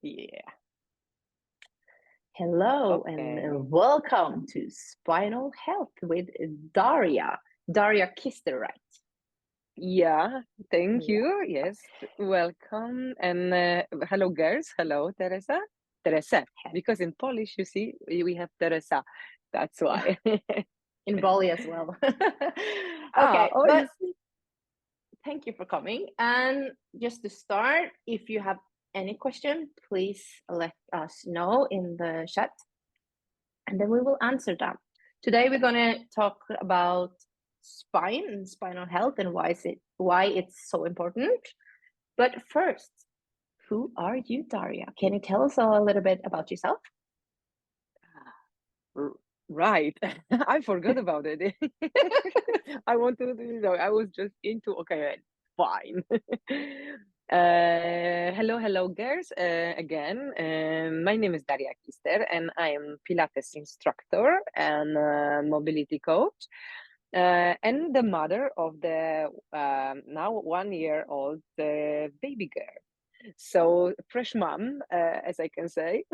Yeah. Hello and Okay. welcome to Spinal Health with Daria. Daria Kister, right? Yeah, thank Yeah. you. Yes, welcome. And hello, girls. Hello, Teresa. Teresa, because in Polish, you see, we have Teresa. That's Yeah. why. In Bali as well. Okay, Oh, but you see. thank you for coming. And just to start, if you have any question, please let us know in the chat and then we will answer them. Today we're going to talk about spine and spinal health and why it's so important. But first, who are you, Daria? Can you tell us a little bit about yourself? R- Right. I forgot about it. I wanted to, I was just into, okay, fine. Hello, girls. Again, my name is Daria Kister, and I am Pilates instructor and mobility coach, and the mother of the now 1 year old baby girl. So fresh mom, as I can say.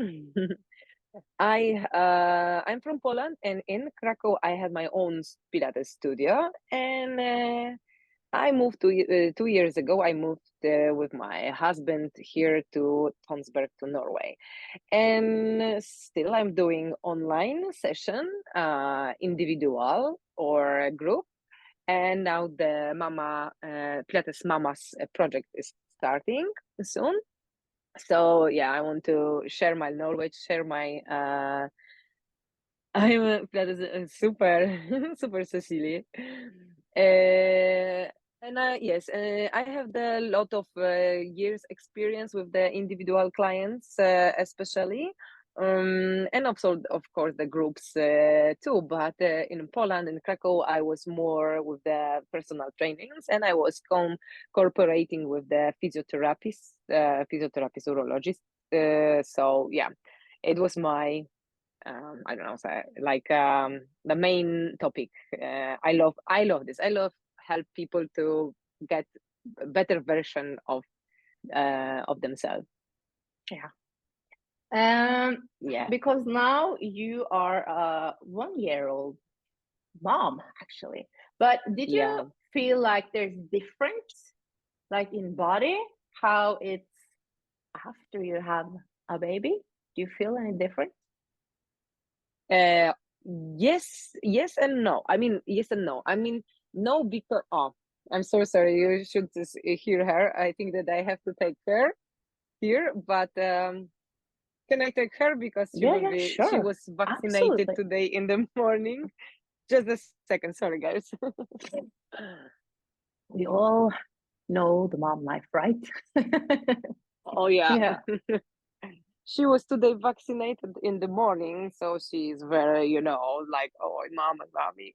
I'm from Poland, and in Krakow I had my own Pilates studio, and I moved 2 years ago. I moved with my husband here to Tonsberg to Norway, and still I'm doing online session, individual or group, and now the Mama Pilates Mamas project is starting soon. So yeah, I want to share my knowledge, share my that is super, super Cecily. And yes, I have the lot of years experience with the individual clients, especially, and also, of course, the groups too. But in Poland, in Krakow, I was more with the personal trainings, and I was cooperating with the physiotherapist, urologist. So yeah, it was my I don't know, so like the main topic. I love this. I love help people to get a better version of themselves. Yeah. Um, Yeah, because now you are a 1 year old mom, actually. But did you yeah. feel like there's difference, like in body, how it's after you have a baby? Do you feel any difference? Uh, yes and no. I mean, yes and no. I mean, no because I'm so sorry. You should just hear her. I think that I have to take her here, but can I take her because Yeah, yeah, she sure. was vaccinated Absolutely. today in the morning. Just a second, sorry, guys. We all know the mom life, right? Oh yeah. Yeah. She was today vaccinated in the morning, so she's very, like, oh, mama, mommy.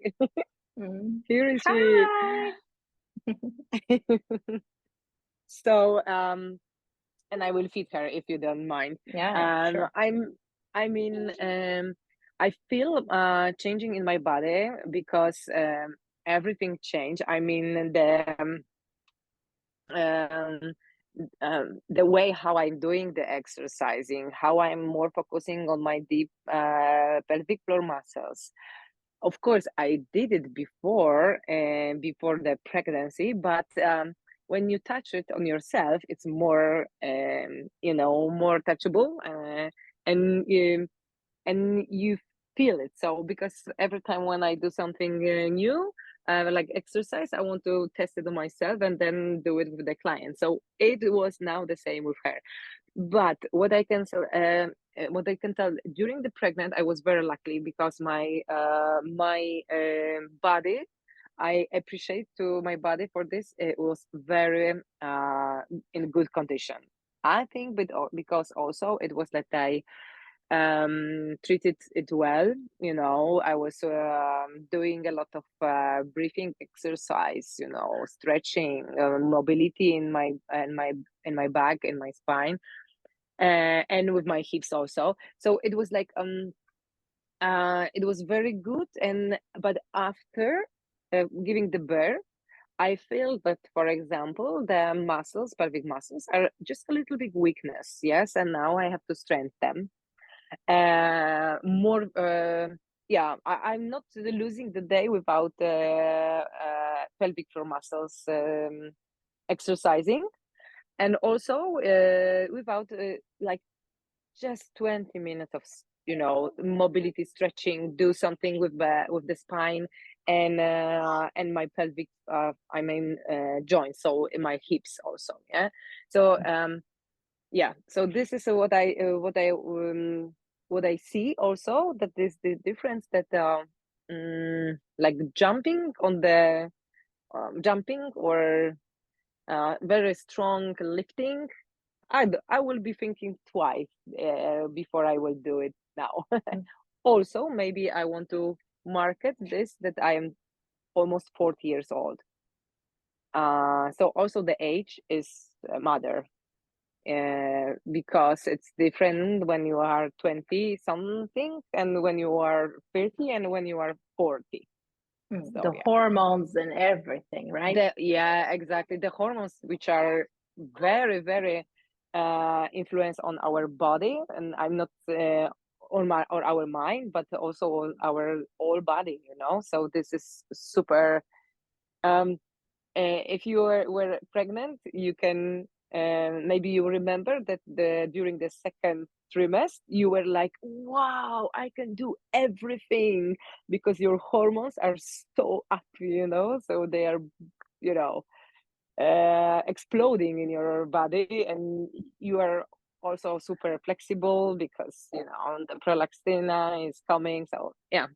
Mm. Here is she. Hi. So, and I will feed her if you don't mind. Yeah, yeah, And sure. I mean, I feel changing in my body because everything changed. I mean, um, the way how I'm doing the exercising, how I'm more focusing on my deep pelvic floor muscles. Of course, I did it before and before the pregnancy, but when you touch it on yourself, it's more, more touchable, and you feel it. So because every time when I do something new, like exercise, I want to test it on myself and then do it with the client. So it was now the same with her. But what I can tell, during the pregnant, I was very lucky because my body, I appreciate to my body for this. It was very in good condition. I think, but because also it was that I treated it well. I was doing a lot of breathing exercise, stretching, mobility in my back, in my spine, and with my hips also. So it was like it was very good. And but after giving the birth, I feel that, for example, the muscles, pelvic muscles, are just a little bit weakness, yes, and now I have to strengthen them. More, yeah, I'm not losing the day without pelvic floor muscles exercising, and also without like just 20 minutes of mobility stretching, do something with the spine and my pelvic joints, so in my hips also, yeah. So yeah, so this is what I see also, that is the difference, that like jumping on the jumping or very strong lifting, I will be thinking twice before I will do it now. Also, maybe I want to market this, that I am almost 40 years old. So also the age is a matter, because it's different when you are 20 something and when you are 30 and when you are 40. So, the hormones and everything, right? Yeah, exactly. The hormones, which are very, very influence on our body, and I'm not on our mind, but also on our whole body. So this is super. If you were pregnant, you can maybe you remember that during the second trimester you were like, wow, I can do everything, because your hormones are so up, so they are you know exploding in your body, and you are also super flexible because the prolactin is coming, so yeah.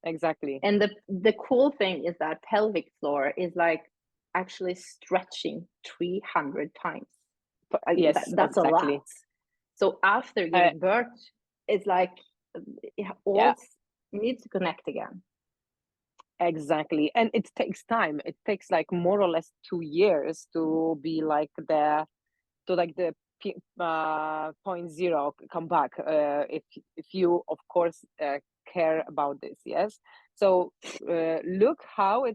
Exactly. And the cool thing is that pelvic floor is like actually stretching 300 times. Yes, That's a lot. exactly. So after giving birth, it's like it all Yeah, needs to connect again. exactly. And it takes time. It takes like more or less 2 years to be like the point zero come back, if you of course care about this, yes. So look how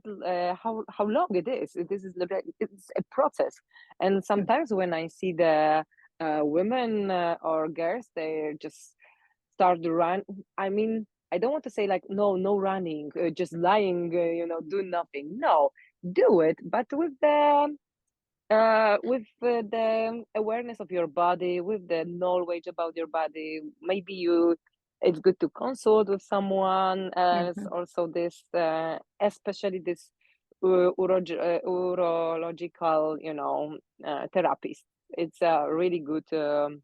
long it is. It's a process, and sometimes when I see the women or girls, they just start to run. I mean, I don't want to say like no running, just lying, do nothing. No, do it, but with the awareness of your body, with the knowledge about your body. Maybe it's good to consult with someone else. Also, this, especially this urological, therapist. It's really good to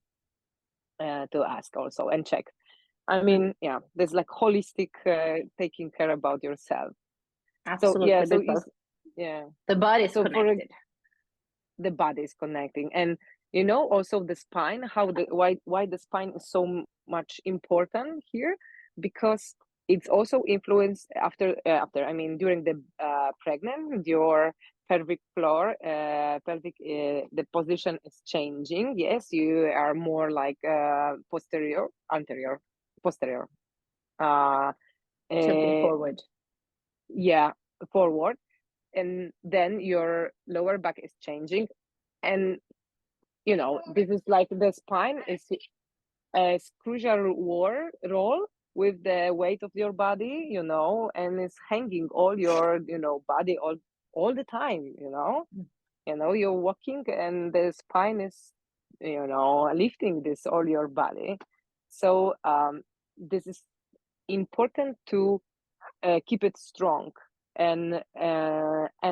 ask also and check. I mean, yeah, there's like holistic taking care about yourself. So yeah, Absolutely, so because yeah, the body is so for connected. the body is connecting, and also the spine, how why the spine is so much important here, because it's also influenced after, I mean, during the pregnant, your pelvic floor, the position is changing. Yes, you are more like posterior, uh, Tilting uh forward. yeah, forward, and then your lower back is changing, and this is like the spine is a crucial role with the weight of your body, and it's hanging all your body all the time. You're walking and the spine is lifting this all your body. So this is important to keep it strong, and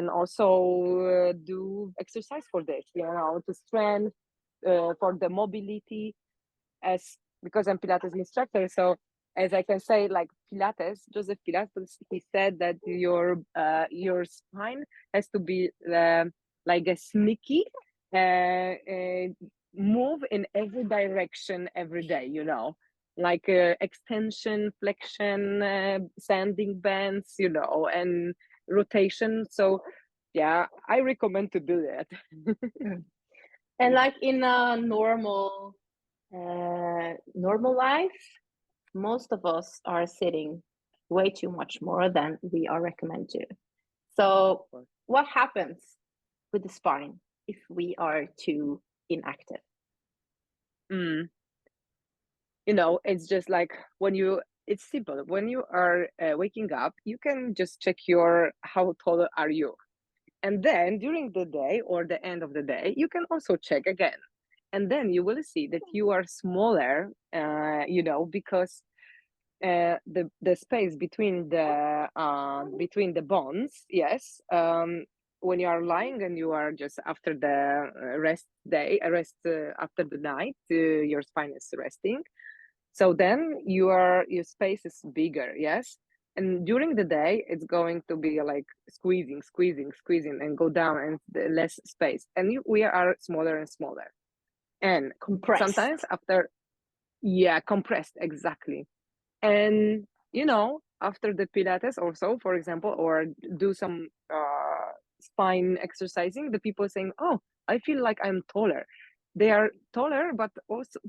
also do exercise for this, to strength, for the mobility, as because I'm Pilates instructor. So as I can say, like Joseph Pilates, he said that your spine has to be like a sneaky move in every direction every day, like extension, flexion, sanding bands, and rotation. So yeah, I recommend to do that. And like in a normal life, most of us are sitting way too much more than we are recommended to. So what happens with the spine if we are too inactive? It's just like it's simple. When you are waking up, you can just check how tall are you. And then during the day or the end of the day, you can also check again. And then you will see that you are smaller, because the space between the bones, yes, when you are lying and you are just after the rest after the night, your spine is resting. So then your space is bigger, yes. And during the day, it's going to be like squeezing, and go down, and less space. And we are smaller and smaller. And Compressed. sometimes compressed, exactly. And after the Pilates also, for example, or do some spine exercising, the people saying, "Oh, I feel like I'm taller." They are taller, but also,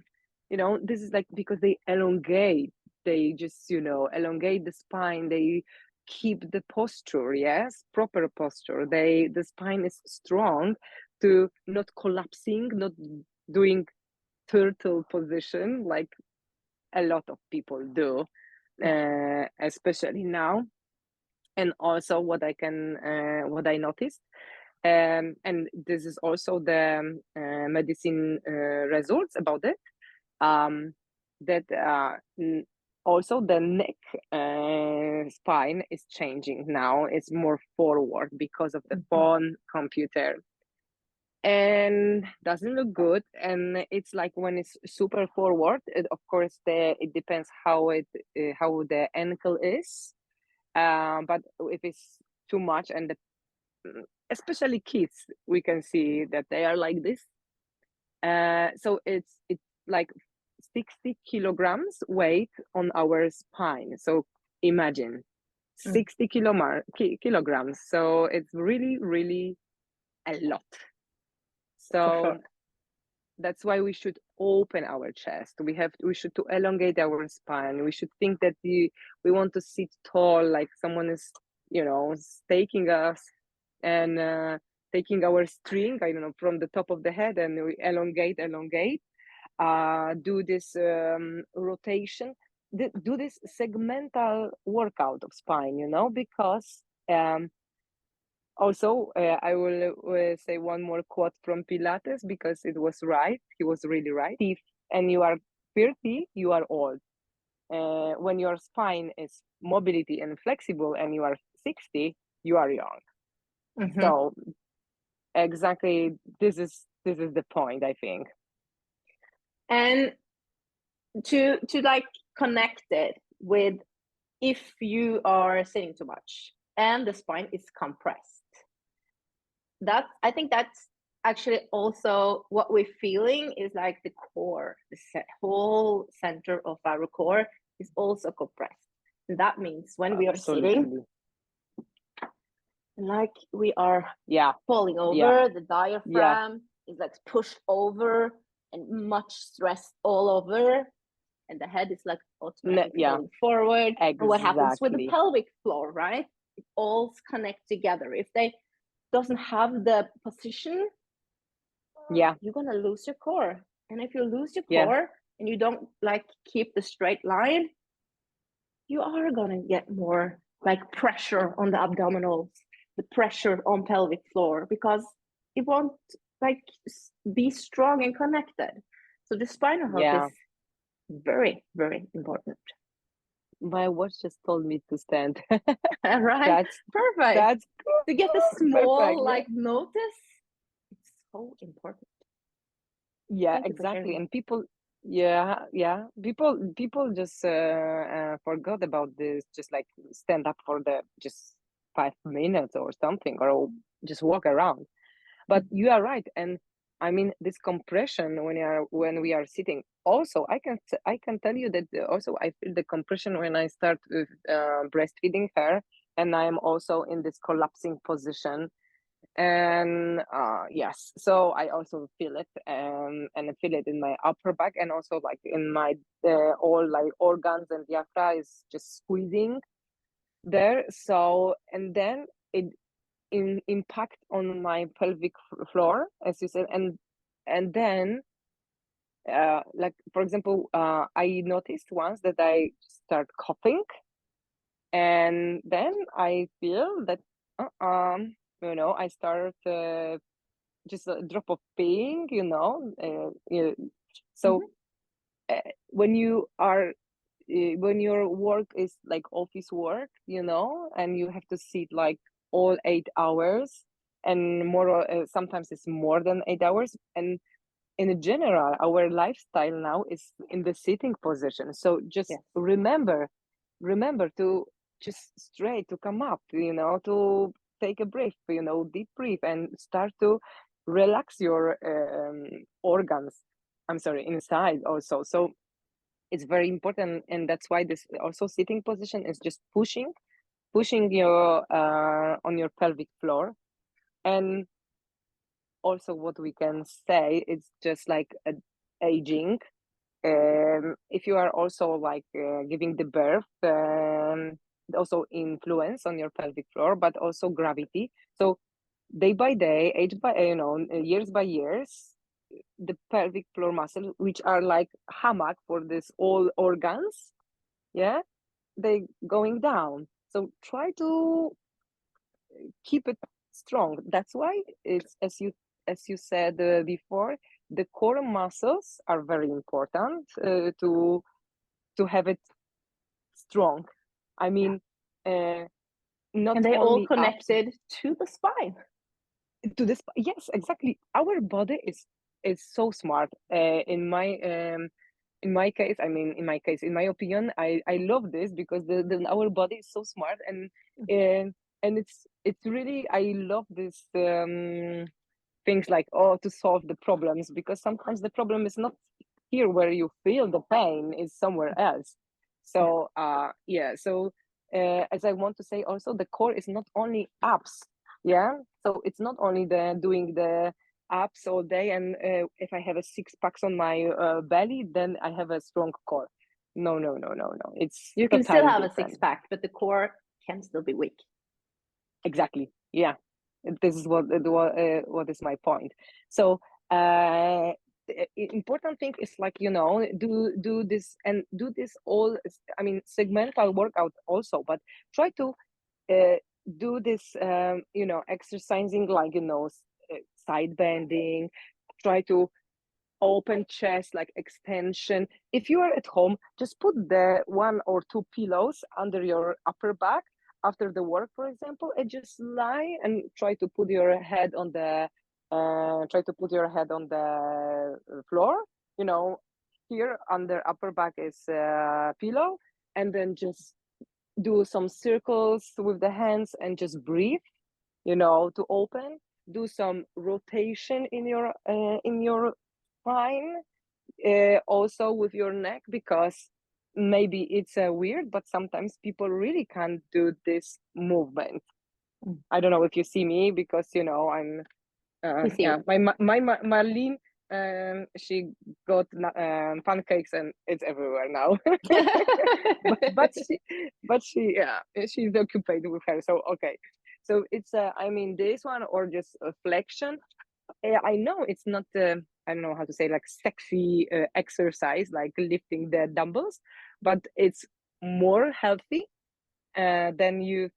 this is like because they elongate. They just, elongate the spine. They keep the posture, yes, proper posture. The spine is strong to not collapsing, not doing turtle position like a lot of people do, especially now. And also what I noticed, and this is also the medicine results about it, that also the neck spine is changing now. It's more forward because of the phone, computer, and doesn't look good. And it's like when it's super forward, of course it depends how the ankle is, but if it's too much, and especially kids, we can see that they are like this. So it's like 60 kilograms weight on our spine. So imagine 60 kilograms. So it's really, really a lot. So sure. that's why we should open our chest. We should to elongate our spine. We should think that we want to sit tall, like someone is, taking us and taking our string, I don't know, from the top of the head, and we elongate, do this rotation, do this segmental workout of spine, because also, I will say one more quote from Pilates, because it was right. He was really right. If and you are 30, you are old. When your spine is mobility and flexible, and you are 60, you are young. So exactly, this is the point, I think. And to like connect it with, if you are sitting too much and the spine is compressed, I think that's actually also what we're feeling, is like the core, the whole center of our core is also compressed. And that means when we are sitting, like we are falling over, the diaphragm is like pushed over and much stress all over, and the head is like automatically going forward. Exactly. And what happens with the pelvic floor, right? It all connects together. If they doesn't have the position, you're gonna lose your core. And if you lose your core and you don't like keep the straight line, you are gonna get more like pressure on the abdominals, the pressure on pelvic floor, because it won't like be strong and connected. So the spinal health is very, very important. My watch just told me to stand. Right. That's perfect. That's to get the small notice, it's so important. Thank exactly. And people, people just forgot about this. Just like stand up for just 5 minutes or something, or just walk around. But you are right, and I mean this compression when we are sitting. Also, I can tell you that also I feel the compression when I start with breastfeeding her, and I am also in this collapsing position. And yes, so I also feel it, and I feel it in my upper back, and also like in my all like organs, and diaphragm is just squeezing there. So, and then impact on my pelvic floor, as you said, and then like for example, I noticed once that I start coughing, and then I feel that I start just a drop of peeing, so when you are when your work is like office work, and you have to sit like all 8 hours, and sometimes it's more than 8 hours, and in general our lifestyle now is in the sitting position, so just Yes. remember to just straight to come up, to take a breath, deep breath, and start to relax your organs, I'm sorry, inside also. So it's very important, and that's why this also sitting position is just pushing your on your pelvic floor. And also what we can say, it's just like aging. If you are also like giving the birth, also influence on your pelvic floor, but also gravity. So day by day, age by years by years, the pelvic floor muscles, which are like hammock for this all organs, yeah, they going down. So try to keep it strong. That's why it's, as you said before, the core muscles are very important to have it strong. I mean, not And they all only abs connected to the spine. to this. Yes, exactly. Our body is so smart. In my case, in my opinion, I love this because our body is so smart, and it's really, I love this things like, oh, to solve the problems, because sometimes the problem is not here where you feel the pain, is somewhere else. Yeah. So so as I want to say also, the core is not only abs, yeah, so it's not only the doing the abs all day, and if I have a six packs on my belly, then I have a strong core. No, no, no, no, no, it's You can still totally have a different. six pack, but the core can still be weak. Exactly, yeah, this is what is my point. So the important thing is like, do this, and do this all, I mean, segmental workout also, but try to uh, do this exercising, like, side bending, try to open chest, like extension. If you are at home, just put the one or two pillows under your upper back after the work, for example, and just lie and try to put your head on the floor. Here under upper back is pillow, and then just do some circles with the hands and just breathe, to open. Do some rotation in your spine, also with your neck, because maybe it's weird, but sometimes people really can't do this movement. I don't know if you see me, because I'm We see yeah, you. my Marlene, she got pancakes, and it's everywhere now. but she yeah, she's occupied with her, so okay. So it's this one, or just a flexion. I know it's not I don't know how to say, like, sexy exercise like lifting the dumbbells, but it's more healthy than you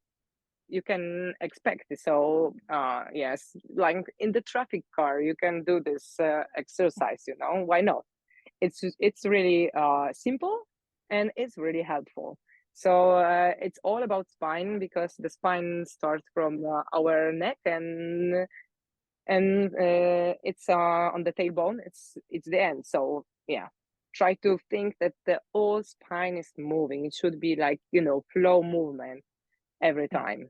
can expect. So yes, like in the traffic car, you can do this exercise. Why not? It's really simple, and it's really helpful. So it's all about spine, because the spine starts from our neck, and it's on the tailbone. It's the end. So yeah, try to think that the whole spine is moving. It should be like, flow movement every Yeah. time.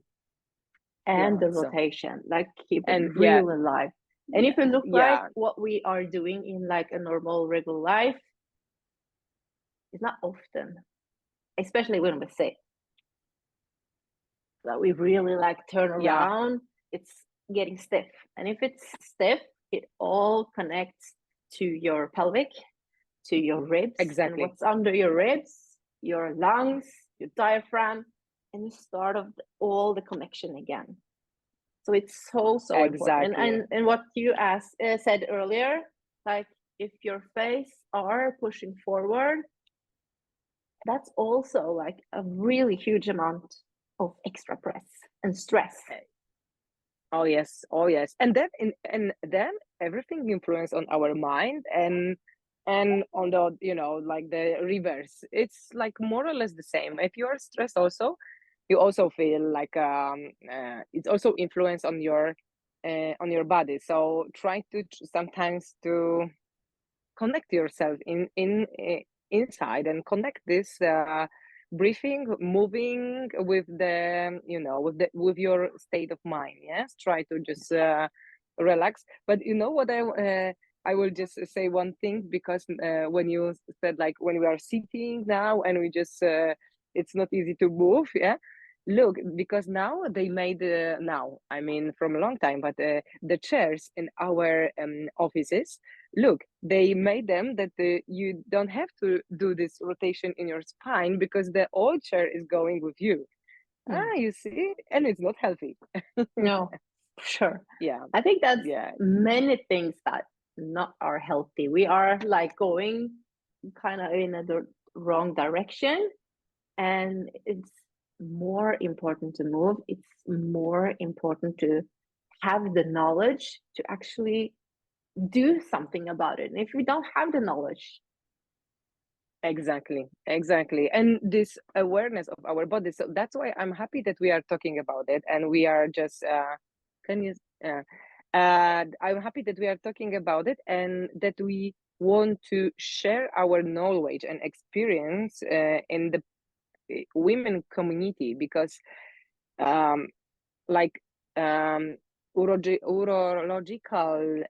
And Yeah. the So, rotation, like keep it and yeah, real alive. And if you look like yeah, what we are doing in like a normal regular life, it's not often, especially when we sit, that we really like turn yeah, around, it's getting stiff. And if it's stiff, it all connects to your pelvic, to your ribs, and exactly. what's under your ribs, your lungs, your diaphragm, and you start of all the connection again. So it's so important. Exactly. And what you said earlier, like if your face are pushing forward, that's also like a really huge amount of extra press and stress. Oh yes, oh yes. And then everything influence on our mind and on the, like the reverse. It's like more or less the same. If you are stressed also, you also feel like it's also influence on your body. So try to sometimes to connect yourself inside and connect this breathing, moving with the, with your state of mind. Yes, try to just relax. But you know what, I will just say one thing, because when you said like when we are sitting now and we just it's not easy to move. Yeah, look, because now they made now, I mean, from a long time, but the chairs in our offices, look, they made them that you don't have to do this rotation in your spine, because the old chair is going with you. You see, and it's not healthy. No, sure. Yeah, I think that's yeah, many things that not are healthy. We are like going kind of in the wrong direction, and it's more important to move. It's more important to have the knowledge to actually do something about it. And if we don't have the knowledge, exactly. And this awareness of our body. So that's why I'm happy that we are talking about it, and we are just can you I'm happy that we are talking about it, and that we want to share our knowledge and experience in the women community, because um, like um, urological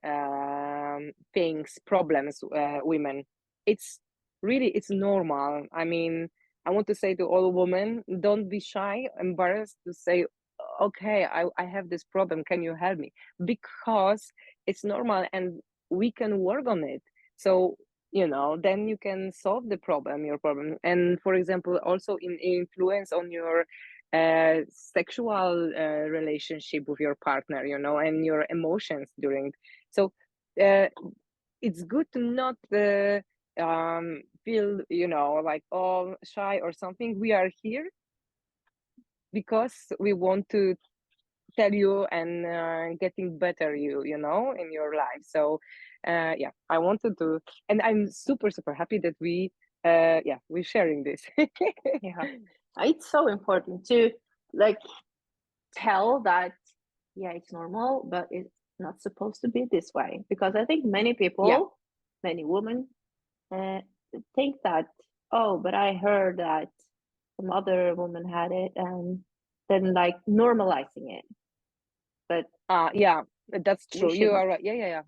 things, problems, women, it's really, it's normal. I mean, I want to say to all women, don't be shy, embarrassed to say, okay, I have this problem, can you help me? Because it's normal, and we can work on it. So then you can solve your problem. And for example, also in influence on your sexual relationship with your partner, and your emotions during. So uh, it's good to not feel, like all shy or something. We are here because we want to tell you and getting better in your life. So yeah, I wanted to, and I'm super happy that we're sharing this. yeah, it's so important to like tell that, yeah, it's normal, but it's not supposed to be this way. Because I think many Yeah, people, many women, uh, think that, oh, but I heard that some other woman had it, and then like normalizing it. But yeah, that's we true. should You not. are right. Yeah.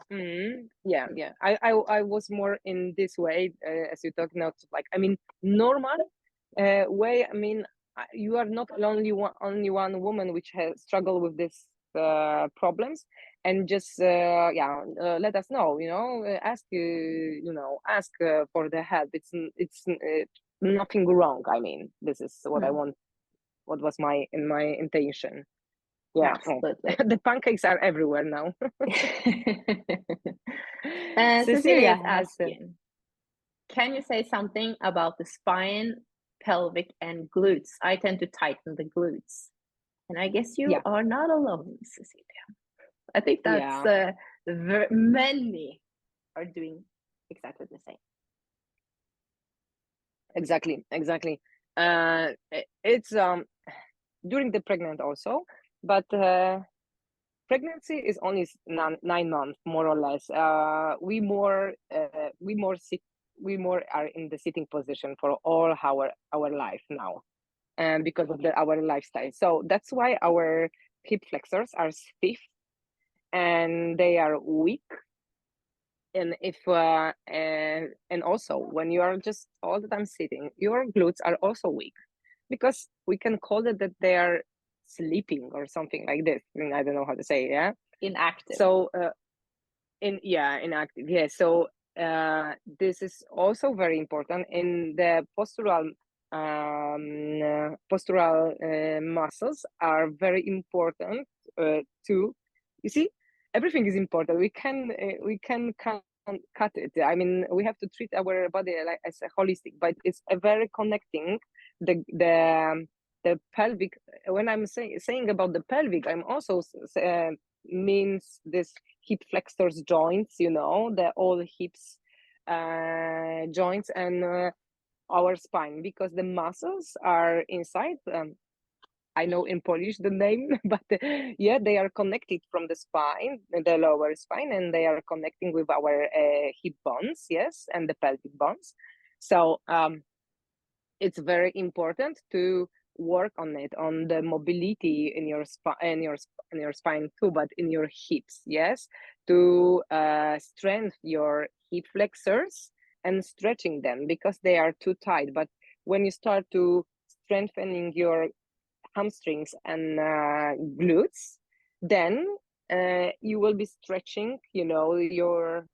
Yeah. I was more in this way, as you talk, not like, I mean, normal way. I mean, you are not only one woman which has struggled with this problems, and just let us know. Ask ask for the help. It's nothing wrong. I mean, this is what I want. What was my intention. Yeah. Oh. Absolutely. The pancakes are everywhere now. Cecilia Cecilia is has asking, can you say something about the spine, pelvic, and glutes? I tend to tighten the glutes. And I guess you yeah, are not alone, Cecilia. I think that's yeah, many are doing exactly the same. exactly. It's during the pregnant also, but pregnancy is only 9 months, more or less. We more are in the sitting position for all our life now, and because of our lifestyle. So that's why our hip flexors are stiff and they are weak. And if and also when you are just all the time sitting, your glutes are also weak, because we can call it that they are sleeping or something like this. I mean, I don't know how to say. Yeah. Inactive. So inactive. Yeah. So this is also very important in the postural muscles are very important two. You see, everything is important. We can cut it. I mean, we have to treat our body like as a holistic, but it's a very connecting the pelvic. When I'm saying about the pelvic, I'm also means this hip flexors joints, you know, the all hips joints, and our spine, because the muscles are inside. I know in Polish the name, but yeah, they are connected from the spine, the lower spine, and they are connecting with our hip bones, yes, and the pelvic bones. So it's very important to work on it, on the mobility in your spine too, but in your hips, yes, to strengthen your hip flexors and stretching them because they are too tight. But when you start to strengthening your hamstrings and glutes, then you will be stretching, you know, your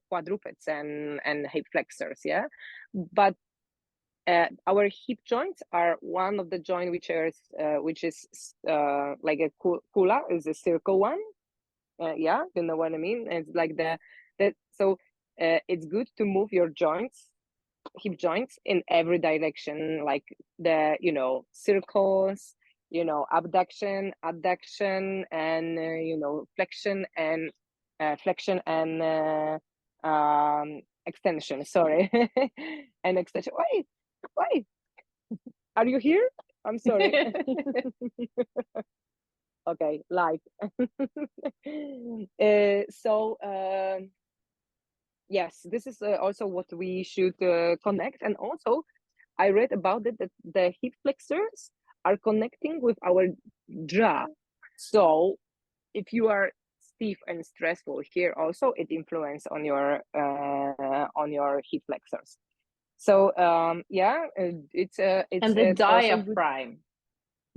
quadrupeds and hip flexors, yeah. But our hip joints are one of the joint which is like a kula, is a circle one. Yeah, you know what I mean. It's like that. So it's good to move your joints, hip joints, in every direction, like the, you know, circles, you know, abduction, adduction, and you know, flexion and extension. Sorry, and extension. Why? Are you here? I'm sorry. Okay, like. So yes, this is also what we should connect. And also, I read about it that the hip flexors are connecting with our jaw. So if you are stiff and stressful here, also it influence on your hip flexors. So yeah, it's And the also good.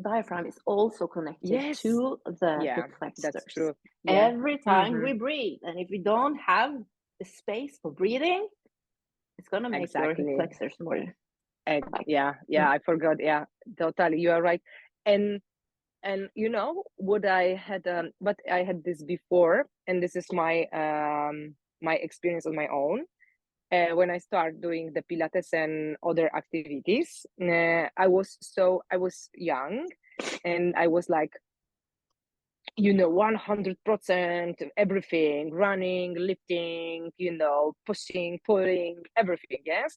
diaphragm is also connected Yes, to the yeah, hip that's flexors. true. Yeah. Every time we Mm-hmm. breathe, and if we don't have the space for breathing, it's gonna make your hip Exactly. flexors more like. Yeah, I forgot. Yeah, totally. You are right. And you know what I had, but I had this before, and this is my experience on my own. When I start doing the Pilates and other activities, I was young, and I was like, you know, 100% everything, running, lifting, you know, pushing, pulling, everything, yes.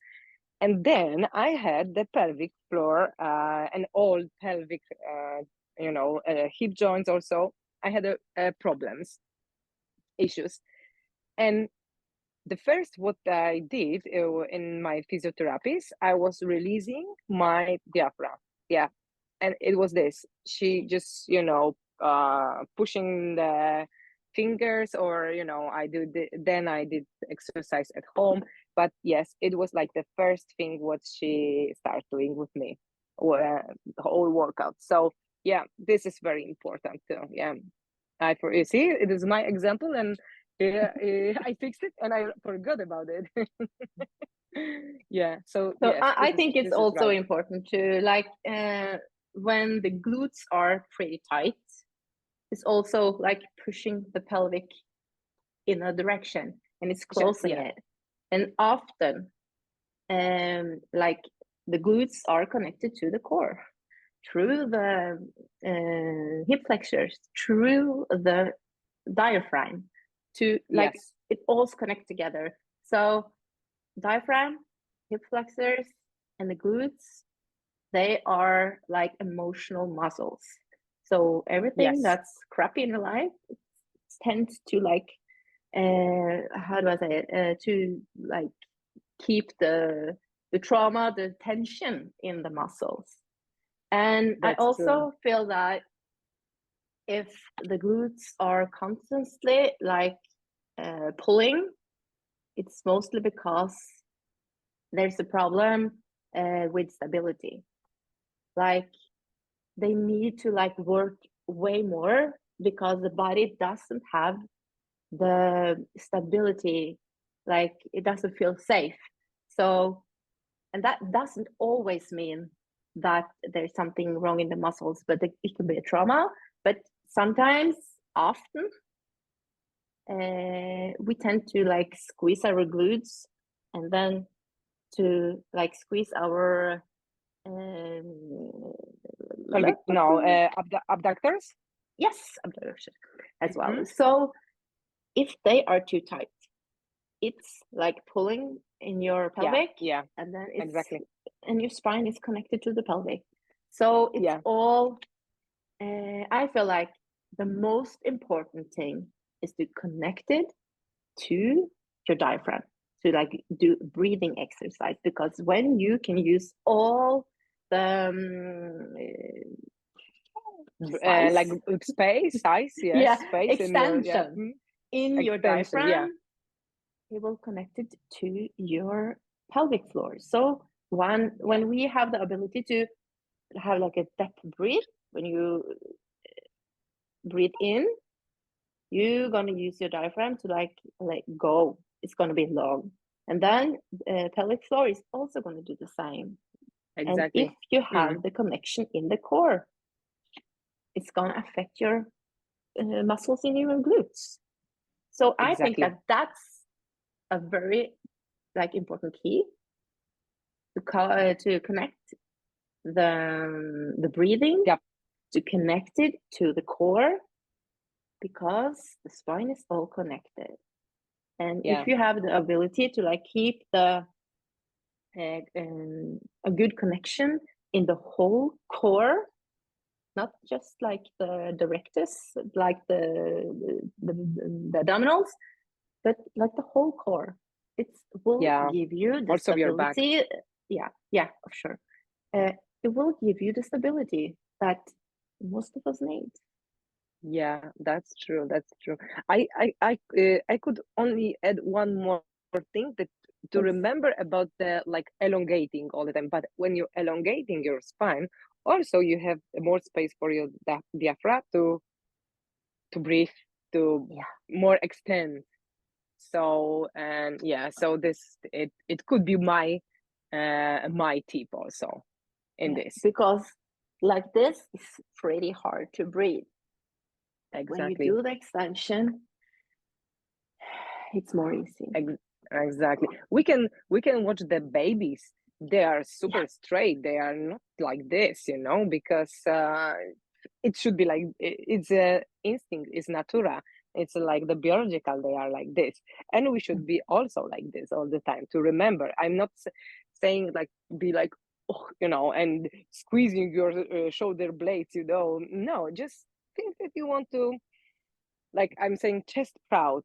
And then I had the pelvic floor and all pelvic, hip joints also. I had problems, issues. And the first what I did in my physiotherapies, I was releasing my diaphragm. Yeah. And it was this. She just, you know, pushing the fingers, or, you know, then I did exercise at home. But yes, it was like the first thing what she started doing with me, the whole workout. So yeah, this is very important too. Yeah. You see, it is my example, and I fixed it and I forgot about it. Yeah. So So yes, I think it's this is also right. important to like when the glutes are pretty tight, it's also like pushing the pelvic in a direction, and it's closing Yeah. it. And often, like the glutes are connected to the core through the hip flexors, through the diaphragm, to like Yes. it all connects together. So diaphragm, hip flexors, and the glutes, they are like emotional muscles. So everything Yes. that's crappy in your life tends to like how do I say it, to like keep the trauma, the tension in the muscles. And I That's true. also feel that if the glutes are constantly like pulling, it's mostly because there's a problem with stability. Like they need to like work way more because the body doesn't have the stability, like it doesn't feel safe. So, and that doesn't always mean that there's something wrong in the muscles, but it can be a trauma. But sometimes, often, we tend to like squeeze our glutes and then to like squeeze our pelvic, no, abductors. Yes, abductors as well. So if they are too tight, it's like pulling in your pelvic, yeah, and then it's exactly, and your spine is connected to the pelvic. So it's all. I feel like the most important thing is to connect it to your diaphragm, to like do breathing exercise, because when you can use all the like size, yes, yeah, space extension in your extension, diaphragm, it will connect it to your pelvic floor. So when we have the ability to have like a depth breath, when you breathe in, you're gonna use your diaphragm to like let go. It's gonna be long, and then pelvic floor is also gonna do the same. exactly. And if you have the connection in the core, it's gonna affect your muscles in your glutes. So I think that that's a very like important key to connect the breathing, to connect it to the core, because the spine is all connected. And if you have the ability to like keep the a good connection in the whole core, not just like the rectus, like the abdominals, but like the whole core, it will give you the also stability. Yeah, for sure. It will give you the stability that most of us need. Yeah, that's true. That's true. I could only add one more thing, that to remember about the like elongating all the time. But when you're elongating your spine, also you have more space for your diaphragm to breathe, to more extend. So and so this it could be my my tip also in this, because like this is pretty hard to breathe. exactly. When you do the extension, it's more easy. Exactly. We can watch the babies. They are super straight. They are not like this, because it should be like it's a instinct. It's natura. It's like the biological. They are like this, and we should be also like this all the time. To remember, I'm not saying like be like and squeezing your shoulder blades. No, just think that you want to. Like I'm saying, chest proud,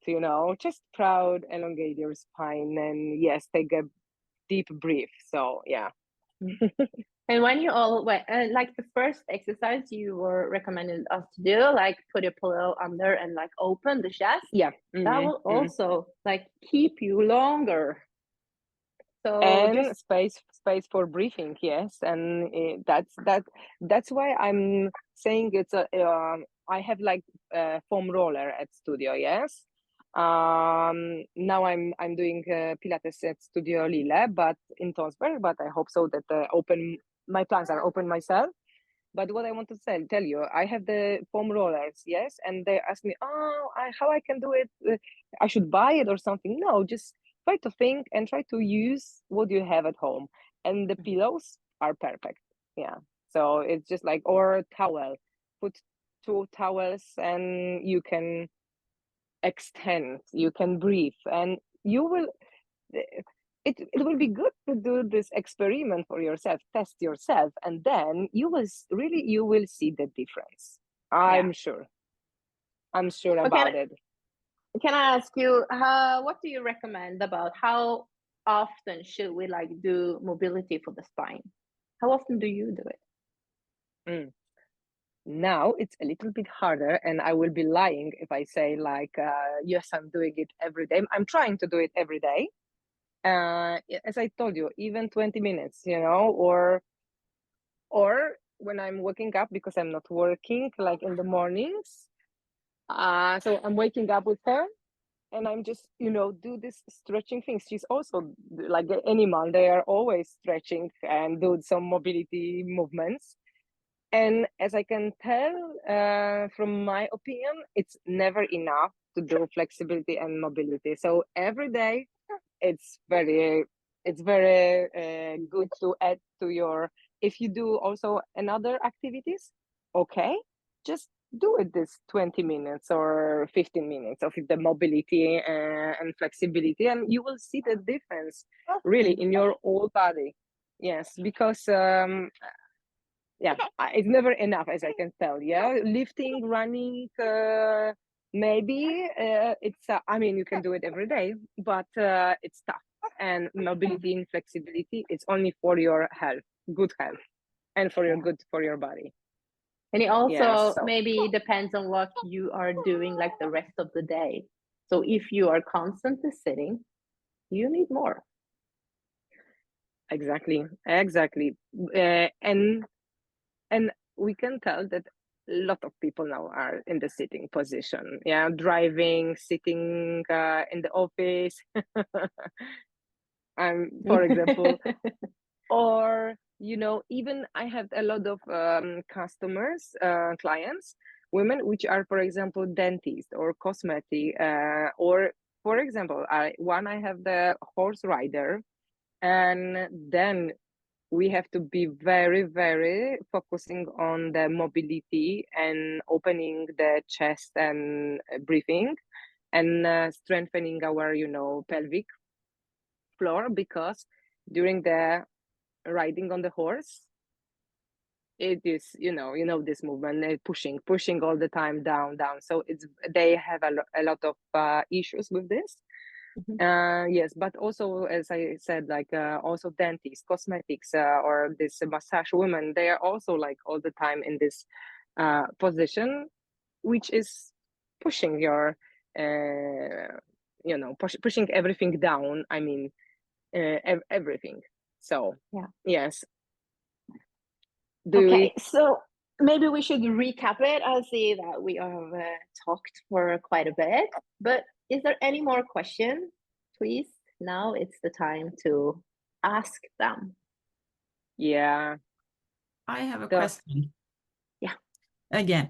chest proud, elongate your spine, and yes, take a deep breath. So yeah. And when you all like the first exercise you were recommended us to do, like put a pillow under and like open the chest, that will also like keep you longer. So and space for breathing, yes, and that's why I'm saying it's a I have like a foam roller at studio, yes. Now I'm doing Pilates at Studio Lille, but in Tonsberg, but I hope so that my plans are open myself. But what I want to tell you, I have the foam rollers, yes, and they ask me, how I can do it? I should buy it or something. No, just try to think and try to use what you have at home. And the pillows are perfect. Yeah. So it's just like, or towel, put 2 towels and you can extend, you can breathe, and you will it will be good to do this experiment for yourself, test yourself, and then you will see the difference. I'm sure about it. Can I ask you, what do you recommend about how often should we like do mobility for the spine? How often do you do it? Now it's a little bit harder, and I will be lying if I say like yes, I'm doing it every day. I'm trying to do it every day, as I told you, even 20 minutes, or when I'm waking up, because I'm not working like in the mornings, so I'm waking up with her and I'm just do this stretching things. She's also like the animal, they are always stretching and do some mobility movements. And as I can tell, from my opinion, it's never enough to do flexibility and mobility. So every day, it's very good to add to your. If you do also another activities, okay, just do it this 20 minutes or 15 minutes of the mobility and flexibility, and you will see the difference really in your whole body. Yes, because yeah, it's never enough, as I can tell. Yeah, lifting, running, maybe it's I mean, you can do it every day, but it's tough. And mobility and flexibility, it's only for your health, good health, and for your good for your body. And it Yes, also so maybe depends on what you are doing like the rest of the day. So if you are constantly sitting, you need more. exactly. And we can tell that a lot of people now are in the sitting position. Yeah, driving, sitting in the office. For example, or even I have a lot of customers, clients, women, which are, for example, dentist or cosmetic, or for example, I have the horse rider, and then we have to be very, very focusing on the mobility and opening the chest and breathing, and strengthening our pelvic floor, because during the riding on the horse, it is this movement, pushing all the time, down, so they have a lot of issues with this. Yes, but also, as I said, like also dentists, cosmetics, or this massage women, they are also like all the time in this position, which is pushing your pushing everything down. I mean, everything. So Yeah. yes. Okay, so maybe we should recap it. I see that we have talked for quite a bit, but is there any more questions? Please, now it's the time to ask them. Yeah. I have a question. Yeah. Again,